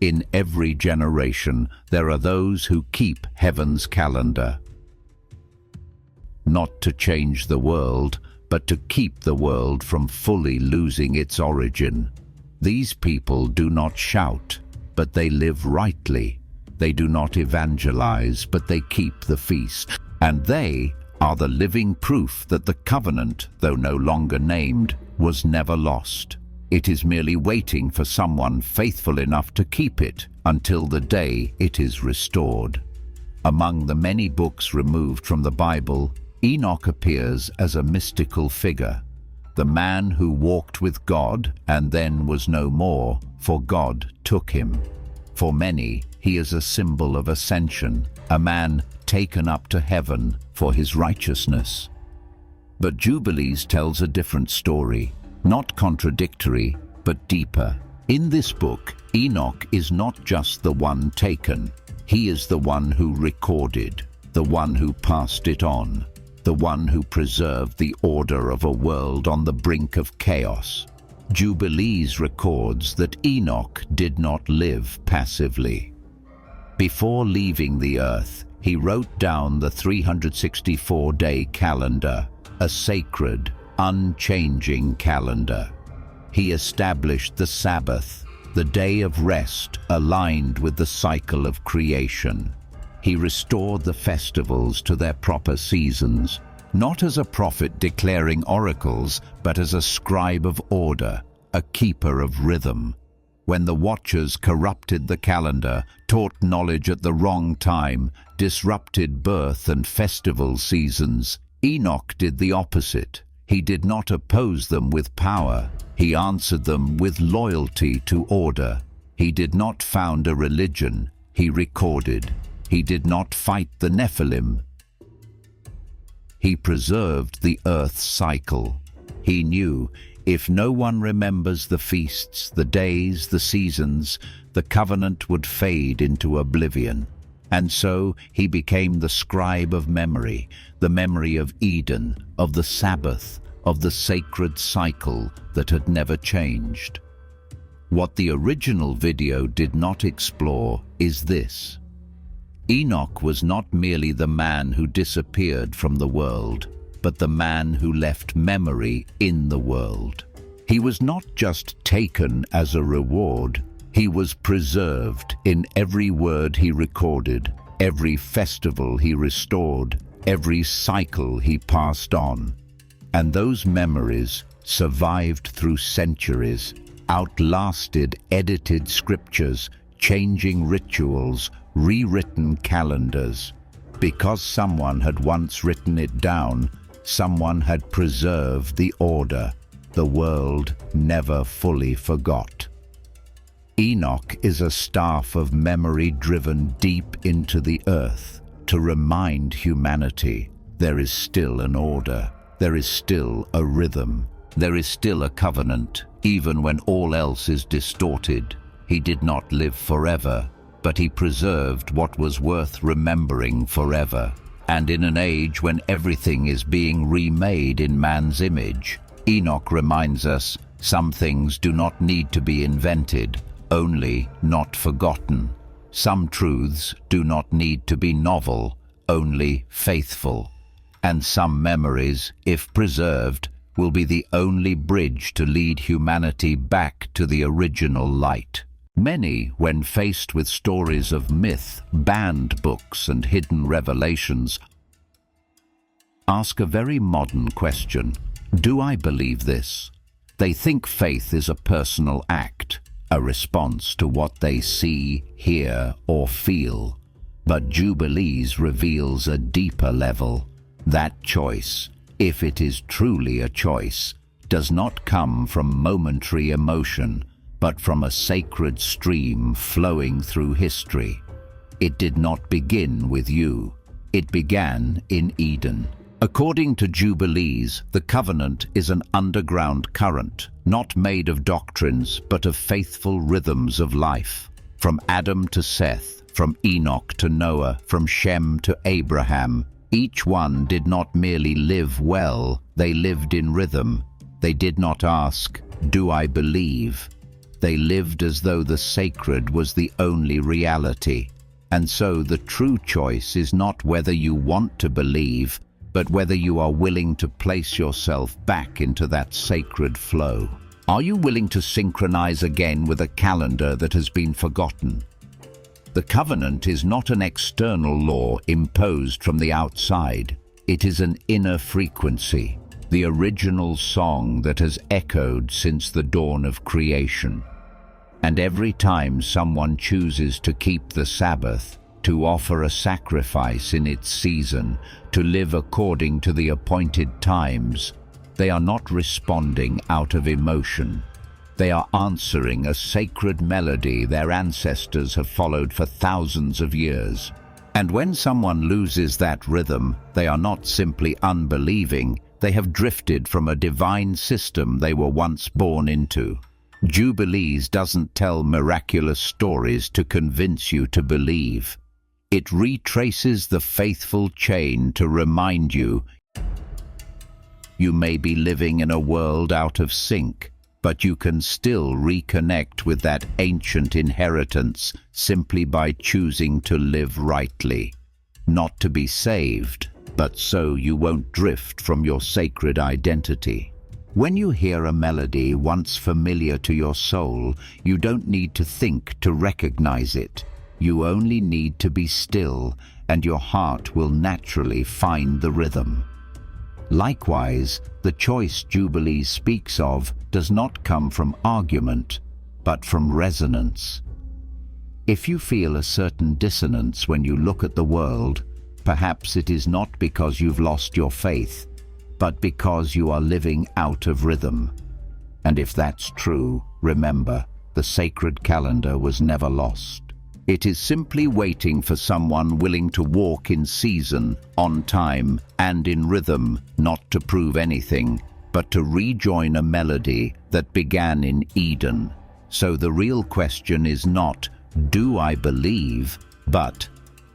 In every generation, there are those who keep heaven's calendar. Not to change the world, but to keep the world from fully losing its origin. These people do not shout, but they live rightly. They do not evangelize, but they keep the feast. And they are the living proof that the covenant, though no longer named, was never lost. It is merely waiting for someone faithful enough to keep it until the day it is restored. Among the many books removed from the Bible, Enoch appears as a mystical figure, the man who walked with God and then was no more, for God took him. For many, he is a symbol of ascension, a man taken up to heaven for his righteousness. But Jubilees tells a different story, not contradictory, but deeper. In this book, Enoch is not just the one taken. He is the one who recorded, the one who passed it on, the one who preserved the order of a world on the brink of chaos. Jubilees records that Enoch did not live passively. Before leaving the earth, he wrote down the 364-day calendar, a sacred, unchanging calendar. He established the Sabbath, the day of rest aligned with the cycle of creation. He restored the festivals to their proper seasons, not as a prophet declaring oracles, but as a scribe of order, a keeper of rhythm. When the watchers corrupted the calendar, taught knowledge at the wrong time, disrupted birth and festival seasons, Enoch did the opposite. He did not oppose them with power. He answered them with loyalty to order. He did not found a religion. He recorded. He did not fight the Nephilim. He preserved the earth's cycle. He knew, if no one remembers the feasts, the days, the seasons, the covenant would fade into oblivion. And so he became the scribe of memory, the memory of Eden, of the Sabbath, of the sacred cycle that had never changed. What the original video did not explore is this. Enoch was not merely the man who disappeared from the world, but the man who left memory in the world. He was not just taken as a reward, He was preserved in every word he recorded, every festival he restored, every cycle he passed on. And those memories survived through centuries, outlasted edited scriptures, changing rituals, rewritten calendars. Because someone had once written it down, someone had preserved the order. The world never fully forgot. Enoch is a staff of memory driven deep into the earth to remind humanity there is still an order, there is still a rhythm, there is still a covenant, even when all else is distorted. He did not live forever, but he preserved what was worth remembering forever. And in an age when everything is being remade in man's image, Enoch reminds us some things do not need to be invented, only not forgotten. Some truths do not need to be novel, only faithful. And some memories, if preserved, will be the only bridge to lead humanity back to the original light. Many, when faced with stories of myth, banned books, and hidden revelations, ask a very modern question: do I believe this? They think faith is a personal act, a response to what they see, hear, or feel. But Jubilees reveals a deeper level. That choice, if it is truly a choice, does not come from momentary emotion, but from a sacred stream flowing through history. It did not begin with you. It began in Eden. According to Jubilees, the covenant is an underground current, not made of doctrines, but of faithful rhythms of life. From Adam to Seth, from Enoch to Noah, from Shem to Abraham, each one did not merely live well, they lived in rhythm. They did not ask, "Do I believe?" They lived as though the sacred was the only reality. And so the true choice is not whether you want to believe, but whether you are willing to place yourself back into that sacred flow. Are you willing to synchronize again with a calendar that has been forgotten? The covenant is not an external law imposed from the outside. It is an inner frequency, the original song that has echoed since the dawn of creation. And every time someone chooses to keep the Sabbath, to offer a sacrifice in its season, to live according to the appointed times, they are not responding out of emotion. They are answering a sacred melody their ancestors have followed for thousands of years. And when someone loses that rhythm, they are not simply unbelieving, they have drifted from a divine system they were once born into. Jubilees doesn't tell miraculous stories to convince you to believe. It retraces the faithful chain to remind you you may be living in a world out of sync, but you can still reconnect with that ancient inheritance simply by choosing to live rightly. Not to be saved, but so you won't drift from your sacred identity. When you hear a melody once familiar to your soul, you don't need to think to recognize it. You only need to be still, and your heart will naturally find the rhythm. Likewise, the choice Jubilee speaks of does not come from argument, but from resonance. If you feel a certain dissonance when you look at the world, perhaps it is not because you've lost your faith, but because you are living out of rhythm. And if that's true, remember, the sacred calendar was never lost. It is simply waiting for someone willing to walk in season, on time, and in rhythm, not to prove anything, but to rejoin a melody that began in Eden. So the real question is not, do I believe, but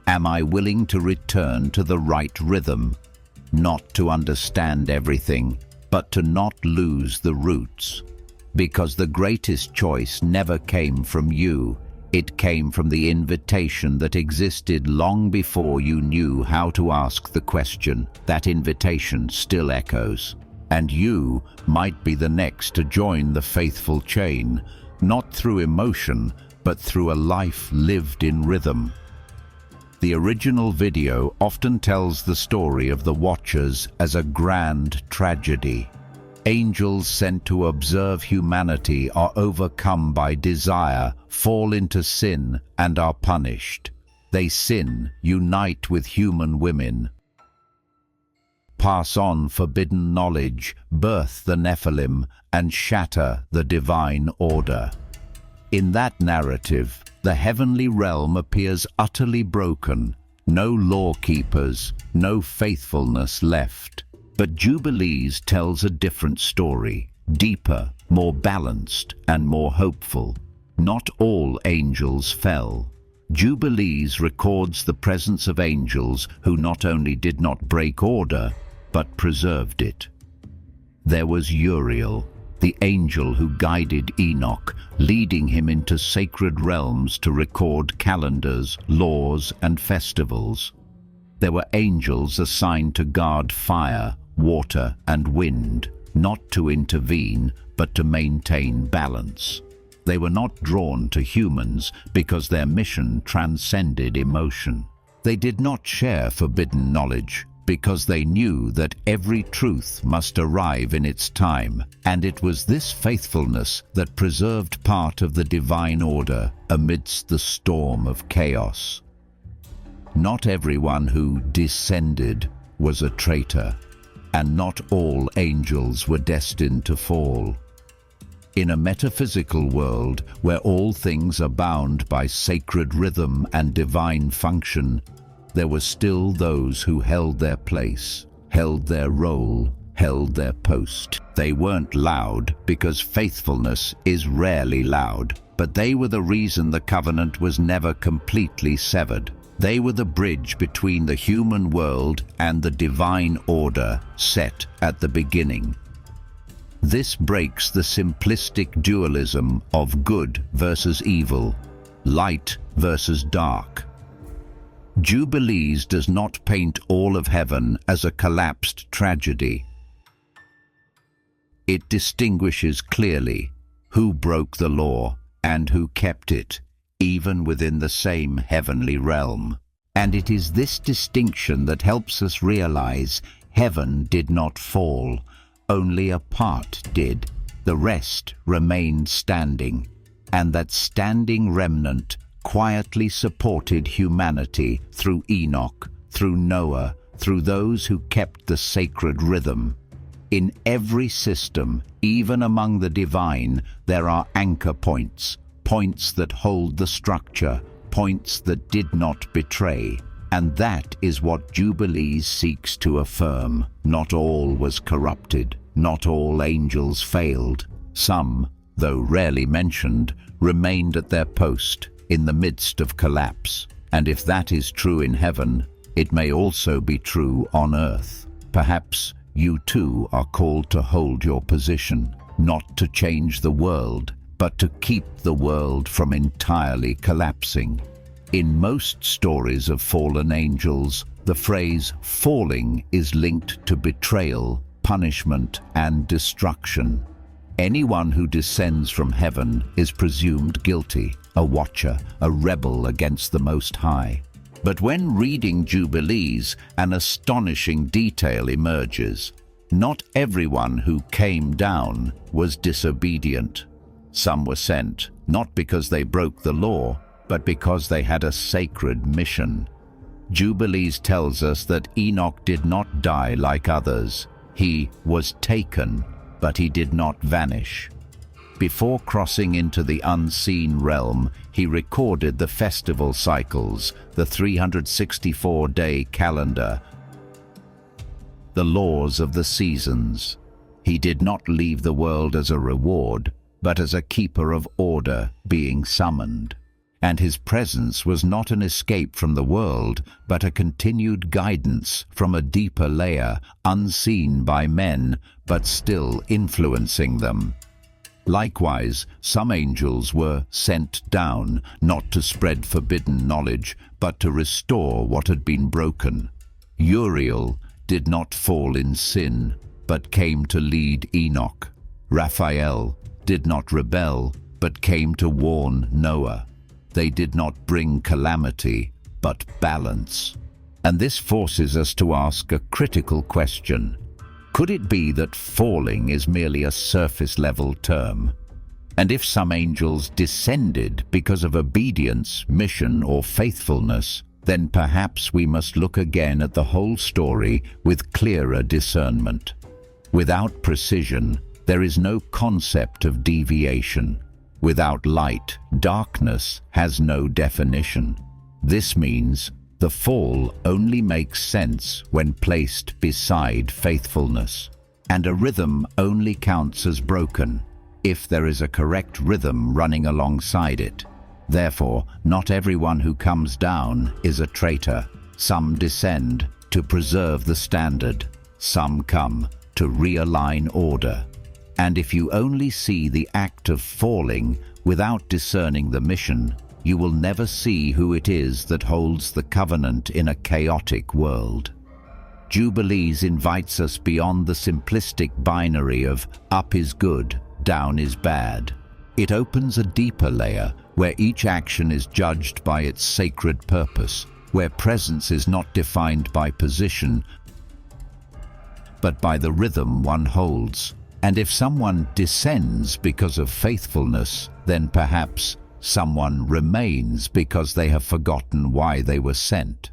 am I willing to return to the right rhythm? Not to understand everything, but to not lose the roots. Because the greatest choice never came from you. It came from the invitation that existed long before you knew how to ask the question. That invitation still echoes. And you might be the next to join the faithful chain, not through emotion, but through a life lived in rhythm. The original video often tells the story of the Watchers as a grand tragedy. Angels sent to observe humanity are overcome by desire, fall into sin, and are punished. They sin, unite with human women, pass on forbidden knowledge, birth the Nephilim, and shatter the divine order. In that narrative, the heavenly realm appears utterly broken, no law-keepers, no faithfulness left. But Jubilees tells a different story, deeper, more balanced, and more hopeful. Not all angels fell. Jubilees records the presence of angels who not only did not break order, but preserved it. There was Uriel, the angel who guided Enoch, leading him into sacred realms to record calendars, laws, and festivals. There were angels assigned to guard fire, water, and wind, not to intervene, but to maintain balance. They were not drawn to humans because their mission transcended emotion. They did not share forbidden knowledge because they knew that every truth must arrive in its time, and it was this faithfulness that preserved part of the divine order amidst the storm of chaos. Not everyone who descended was a traitor, and not all angels were destined to fall. In a metaphysical world where all things are bound by sacred rhythm and divine function, there were still those who held their place, held their role, held their post. They weren't loud because faithfulness is rarely loud, but they were the reason the covenant was never completely severed. They were the bridge between the human world and the divine order set at the beginning. This breaks the simplistic dualism of good versus evil, light versus dark. Jubilees does not paint all of heaven as a collapsed tragedy. It distinguishes clearly who broke the law and who kept it, even within the same heavenly realm. And it is this distinction that helps us realize heaven did not fall, only a part did. The rest remained standing, and that standing remnant quietly supported humanity through Enoch, through Noah, through those who kept the sacred rhythm. In every system, even among the divine, there are anchor points, points that hold the structure, points that did not betray. And that is what Jubilees seeks to affirm. Not all was corrupted, not all angels failed. Some, though rarely mentioned, remained at their post in the midst of collapse. And if that is true in heaven, it may also be true on earth. Perhaps you too are called to hold your position, not to change the world, but to keep the world from entirely collapsing. In most stories of fallen angels, the phrase falling is linked to betrayal, punishment, and destruction. Anyone who descends from heaven is presumed guilty, a watcher, a rebel against the Most High. But when reading Jubilees, an astonishing detail emerges. Not everyone who came down was disobedient. Some were sent, not because they broke the law, but because they had a sacred mission. Jubilees tells us that Enoch did not die like others. He was taken, but he did not vanish. Before crossing into the unseen realm, he recorded the festival cycles, the 364-day calendar, the laws of the seasons. He did not leave the world as a reward, but as a keeper of order being summoned. And his presence was not an escape from the world, but a continued guidance from a deeper layer, unseen by men, but still influencing them. Likewise, some angels were sent down, not to spread forbidden knowledge, but to restore what had been broken. Uriel did not fall in sin, but came to lead Enoch. Raphael did not rebel, but came to warn Noah. they did not bring calamity, but balance. And this forces us to ask a critical question. Could it be that falling is merely a surface-level term? And if some angels descended because of obedience, mission, or faithfulness, then perhaps we must look again at the whole story with clearer discernment. Without precision, there is no concept of deviation. Without light, darkness has no definition. This means the fall only makes sense when placed beside faithfulness, and a rhythm only counts as broken if there is a correct rhythm running alongside it. Therefore, not everyone who comes down is a traitor. Some descend to preserve the standard. Some come to realign order. And if you only see the act of falling without discerning the mission, you will never see who it is that holds the covenant in a chaotic world. Jubilees invites us beyond the simplistic binary of up is good, down is bad. It opens a deeper layer where each action is judged by its sacred purpose, where presence is not defined by position, but by the rhythm one holds. And if someone descends because of faithfulness, then perhaps someone remains because they have forgotten why they were sent.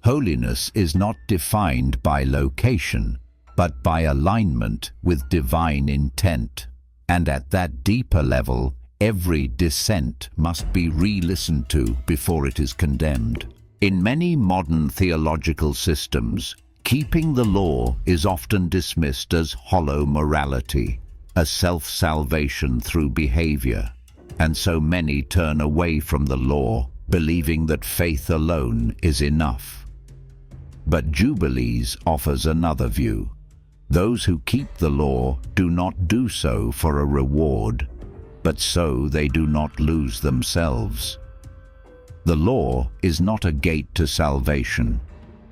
Holiness is not defined by location, but by alignment with divine intent. And at that deeper level, every dissent must be re-listened to before it is condemned. In many modern theological systems, keeping the law is often dismissed as hollow morality, a self-salvation through behavior. And so many turn away from the law, believing that faith alone is enough. But Jubilees offers another view. Those who keep the law do not do so for a reward, but so they do not lose themselves. The law is not a gate to salvation,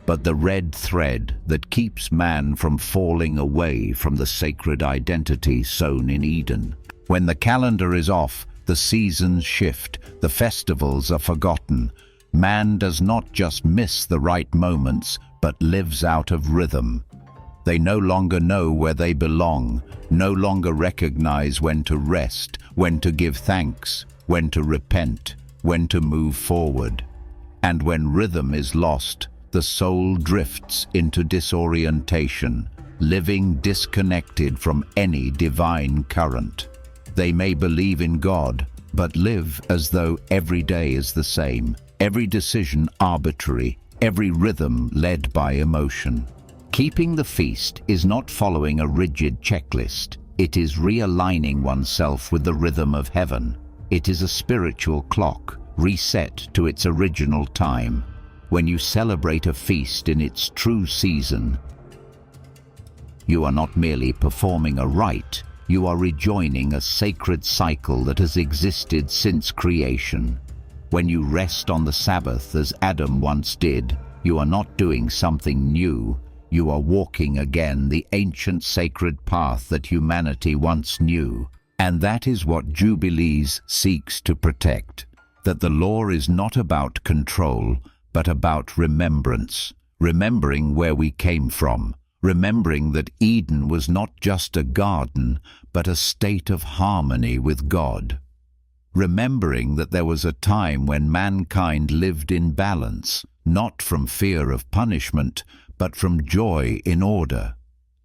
but the red thread that keeps man from falling away from the sacred identity sown in Eden. When the calendar is off, the seasons shift, the festivals are forgotten. Man does not just miss the right moments, but lives out of rhythm. They no longer know where they belong, no longer recognize when to rest, when to give thanks, when to repent, when to move forward. And when rhythm is lost, the soul drifts into disorientation, living disconnected from any divine current. They may believe in God, but live as though every day is the same, every decision arbitrary, every rhythm led by emotion. Keeping the feast is not following a rigid checklist. It is realigning oneself with the rhythm of heaven. It is a spiritual clock, reset to its original time. When you celebrate a feast in its true season, you are not merely performing a rite, you are rejoining a sacred cycle that has existed since creation. When you rest on the Sabbath as Adam once did, you are not doing something new. You are walking again the ancient sacred path that humanity once knew. And that is what Jubilees seeks to protect. That the law is not about control, but about remembrance. Remembering where we came from. Remembering that Eden was not just a garden, but a state of harmony with God. Remembering that there was a time when mankind lived in balance, not from fear of punishment, but from joy in order.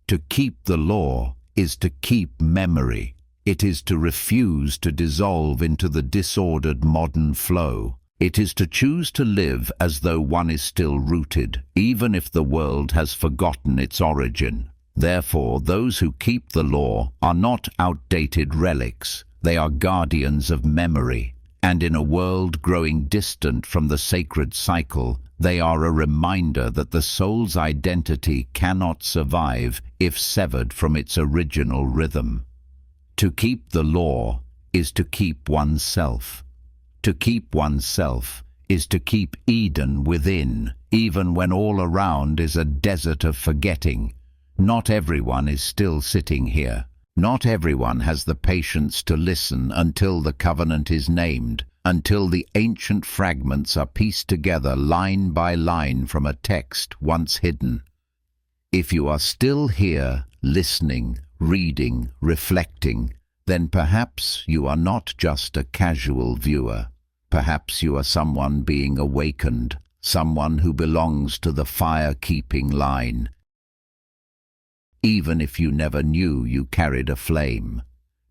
To keep the law is to keep memory. It is to refuse to dissolve into the disordered modern flow. It is to choose to live as though one is still rooted, even if the world has forgotten its origin. Therefore, those who keep the law are not outdated relics. They are guardians of memory. And in a world growing distant from the sacred cycle, they are a reminder that the soul's identity cannot survive if severed from its original rhythm. To keep the law is to keep oneself. To keep oneself is to keep Eden within, even when all around is a desert of forgetting. Not everyone is still sitting here. Not everyone has the patience to listen until the covenant is named, until the ancient fragments are pieced together line by line from a text once hidden. If you are still here, listening, reading, reflecting, then perhaps you are not just a casual viewer. Perhaps you are someone being awakened, someone who belongs to the fire-keeping line. Even if you never knew you carried a flame,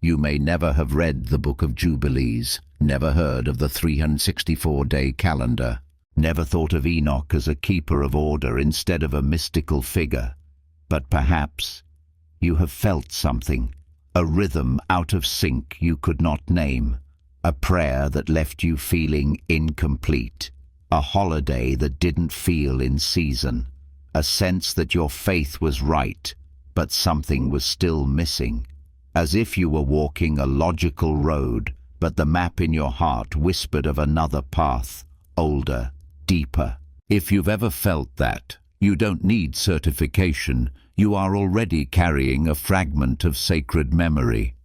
you may never have read the Book of Jubilees, never heard of the 364-day calendar, never thought of Enoch as a keeper of order instead of a mystical figure. But perhaps you have felt something, a rhythm out of sync you could not name, a prayer that left you feeling incomplete, a holiday that didn't feel in season, a sense that your faith was right, but something was still missing, as if you were walking a logical road, but the map in your heart whispered of another path, older, deeper. If you've ever felt that, you don't need certification. You are already carrying a fragment of sacred memory.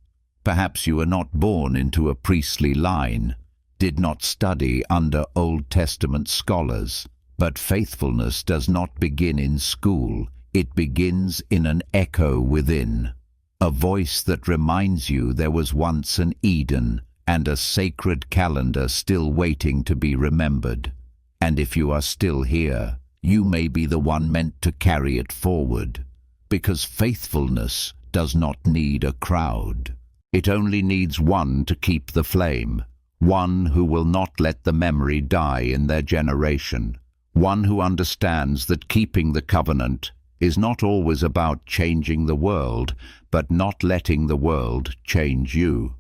Perhaps you were not born into a priestly line, did not study under Old Testament scholars, but faithfulness does not begin in school. It begins in an echo within, a voice that reminds you there was once an Eden and a sacred calendar still waiting to be remembered. And if you are still here, you may be the one meant to carry it forward, because faithfulness does not need a crowd. It only needs one to keep the flame, one who will not let the memory die in their generation, one who understands that keeping the covenant is not always about changing the world, but not letting the world change you.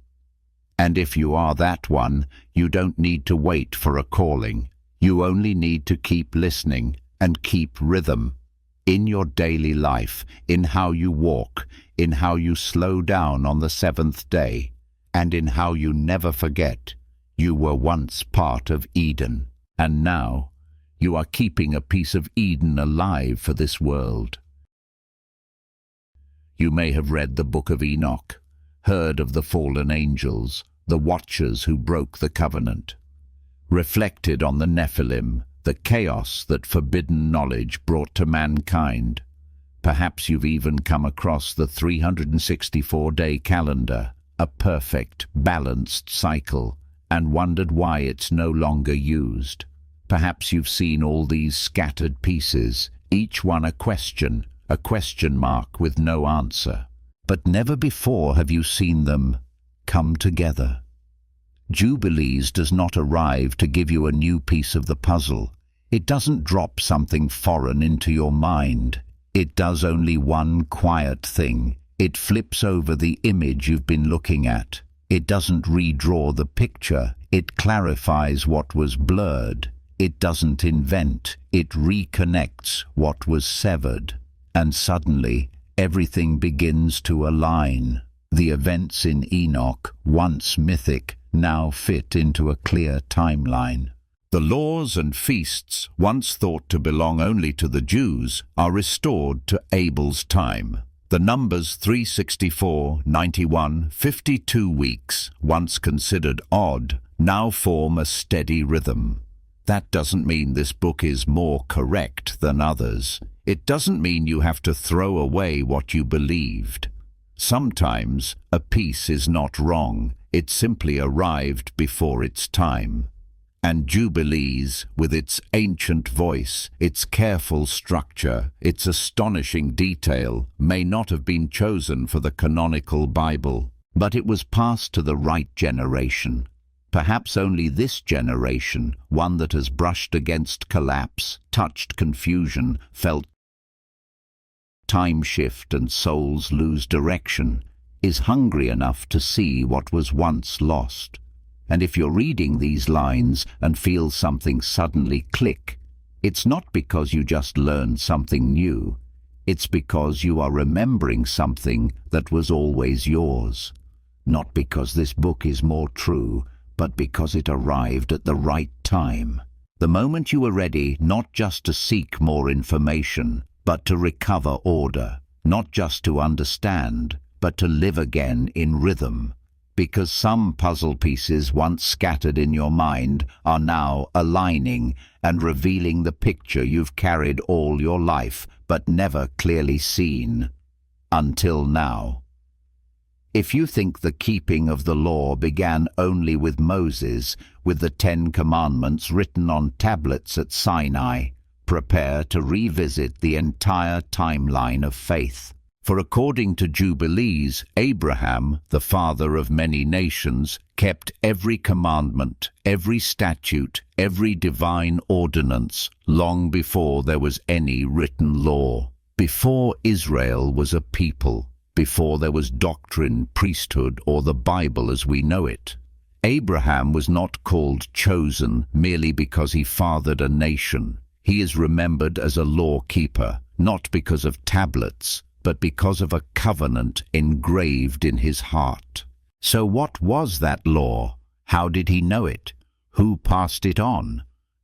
And if you are that one, you don't need to wait for a calling. You only need to keep listening and keep rhythm. In your daily life, in how you walk, in how you slow down on the seventh day, and in how you never forget, you were once part of Eden, and now you are keeping a piece of Eden alive for this world. You may have read the Book of Enoch, heard of the fallen angels, the watchers who broke the covenant, reflected on the Nephilim, the chaos that forbidden knowledge brought to mankind. Perhaps you've even come across the 364-day calendar, a perfect, balanced cycle, and wondered why it's no longer used. Perhaps you've seen all these scattered pieces, each one a question mark with no answer. But never before have you seen them come together. Jubilees does not arrive to give you a new piece of the puzzle. It doesn't drop something foreign into your mind. It does only one quiet thing. It flips over the image you've been looking at. It doesn't redraw the picture. It clarifies what was blurred. It doesn't invent. It reconnects what was severed. And suddenly, everything begins to align. The events in Enoch, once mythic, now fit into a clear timeline. The laws and feasts, once thought to belong only to the Jews, are restored to Abel's time. The numbers 364, 91, 52 weeks, once considered odd, now form a steady rhythm. That doesn't mean this book is more correct than others. It doesn't mean you have to throw away what you believed. Sometimes a piece is not wrong, it simply arrived before its time. And Jubilees, with its ancient voice, its careful structure, its astonishing detail, may not have been chosen for the canonical Bible, but it was passed to the right generation. Perhaps only this generation, one that has brushed against collapse, touched confusion, felt time shift and souls lose direction, is hungry enough to see what was once lost. And if you're reading these lines and feel something suddenly click, it's not because you just learned something new. It's because you are remembering something that was always yours. Not because this book is more true, but because it arrived at the right time. The moment you were ready not just to seek more information, but to recover order, not just to understand, but to live again in rhythm, because some puzzle pieces once scattered in your mind are now aligning and revealing the picture you've carried all your life but never clearly seen until now. If you think the keeping of the law began only with Moses, with the 10 Commandments written on tablets at Sinai, prepare to revisit the entire timeline of faith. For according to Jubilees, Abraham, the father of many nations, kept every commandment, every statute, every divine ordinance, long before there was any written law. Before Israel was a people, before there was doctrine, priesthood, or the Bible as we know it. Abraham was not called chosen merely because he fathered a nation. He is remembered as a law keeper, not because of tablets, but because of a covenant engraved in his heart. So what was that law? How did he know it? Who passed it on?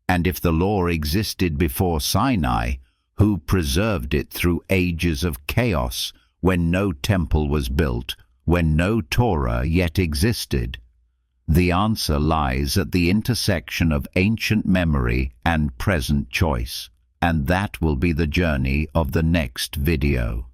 And if the law existed before Sinai, who preserved it through ages of chaos, when no temple was built, when no Torah yet existed? The answer lies at the intersection of ancient memory and present choice, and that will be the journey of the next video.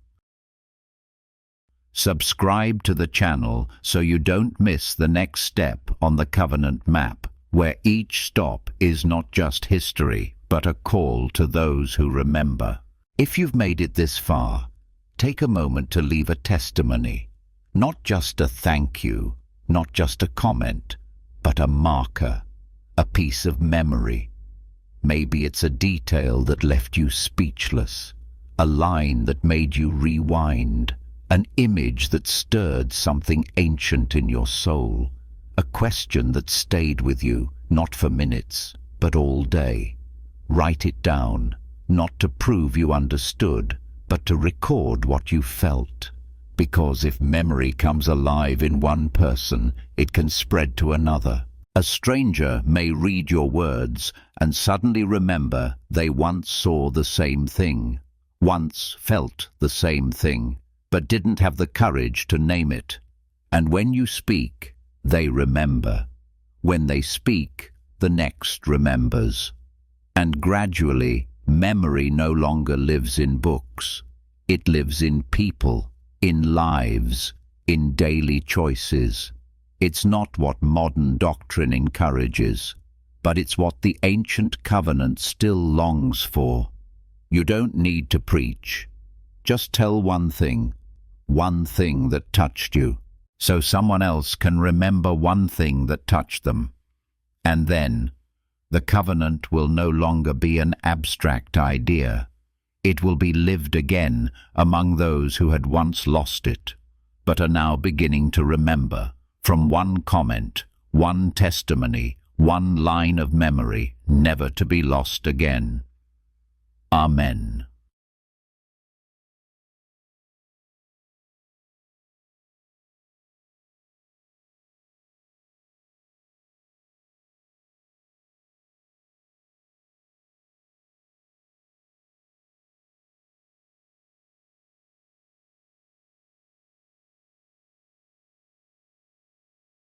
Subscribe to the channel so you don't miss the next step on the covenant map, where each stop is not just history, but a call to those who remember. If you've made it this far, take a moment to leave a testimony. Not just a thank you, not just a comment, but a marker, a piece of memory. Maybe it's a detail that left you speechless, a line that made you rewind, an image that stirred something ancient in your soul, a question that stayed with you, not for minutes, but all day. Write it down, not to prove you understood, but to record what you felt. Because if memory comes alive in one person, it can spread to another. A stranger may read your words and suddenly remember they once saw the same thing, once felt the same thing, but didn't have the courage to name it. And when you speak, they remember. When they speak, the next remembers. And gradually, memory no longer lives in books. It lives in people, in lives, in daily choices. It's not what modern doctrine encourages, but it's what the ancient covenant still longs for. You don't need to preach. Just tell one thing that touched you, so someone else can remember one thing that touched them. And then, the covenant will no longer be an abstract idea. It will be lived again among those who had once lost it, but are now beginning to remember, from one comment, one testimony, one line of memory, never to be lost again. Amen.